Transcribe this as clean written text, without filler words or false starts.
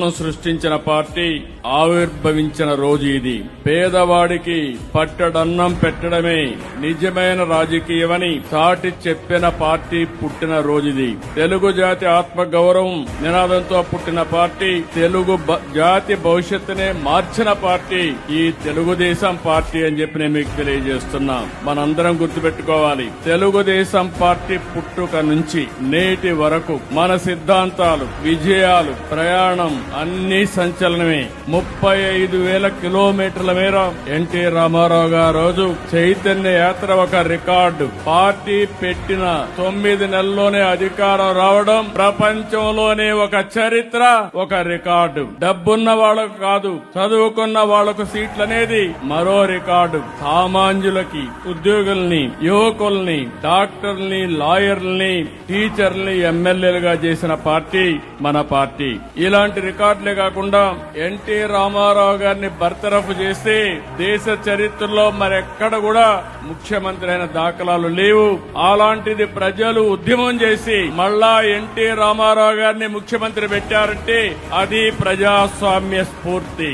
సృష్టించిన పార్టీ ఆవిర్భవించిన రోజు ఇది. పేదవాడికి పట్టడన్నం పెట్టడమే నిజమైన రాజకీయమని చాటి చెప్పిన పార్టీ పుట్టిన రోజుది. తెలుగు జాతి ఆత్మగౌరవం నినాదంతో పుట్టిన పార్టీ, తెలుగు జాతి భవిష్యత్తునే మార్చిన పార్టీ ఈ తెలుగుదేశం పార్టీ అని చెప్పి నేను మీకు తెలియజేస్తున్నా. మనందరం గుర్తుపెట్టుకోవాలి, తెలుగుదేశం పార్టీ పుట్టుక నుంచి నేటి వరకు మన సిద్ధాంతాలు, విజయాలు, ప్రయాణం అన్ని సంచలనమే. 35,000 కిలోమీటర్ల మేర ఎన్టీ రామారావు గారు రోజు చైతన్య యాత్ర ఒక రికార్డు. పార్టీ పెట్టిన 9 నెలల్లోనే అధికారం రావడం ప్రపంచంలోనే ఒక చరిత్ర, ఒక రికార్డు. డబ్బున్న వాళ్లకు కాదు, చదువుకున్న వాళ్లకు సీట్లు అనేది మరో రికార్డు. సామాన్యులకి, ఉద్యోగుల్ని, యువకుల్ని, డాక్టర్లని, లాయర్లని, టీచర్లని ఎమ్మెల్యేలుగా చేసిన పార్టీ మన పార్టీ. ఇలాంటి రికార్డులే కాకుండా ఎన్టీ రామారావు గారిని బర్తరఫ్ చేస్తే దేశ చరిత్రలో మరెక్కడ కూడా ముఖ్యమంత్రి అయిన దాఖలాలు లేవు. అలాంటిది ప్రజలు ఉద్యమం చేసి మళ్ళా ఎన్టీ రామారావు గారిని ముఖ్యమంత్రి పెట్టారంటే అది ప్రజాస్వామ్య స్ఫూర్తి.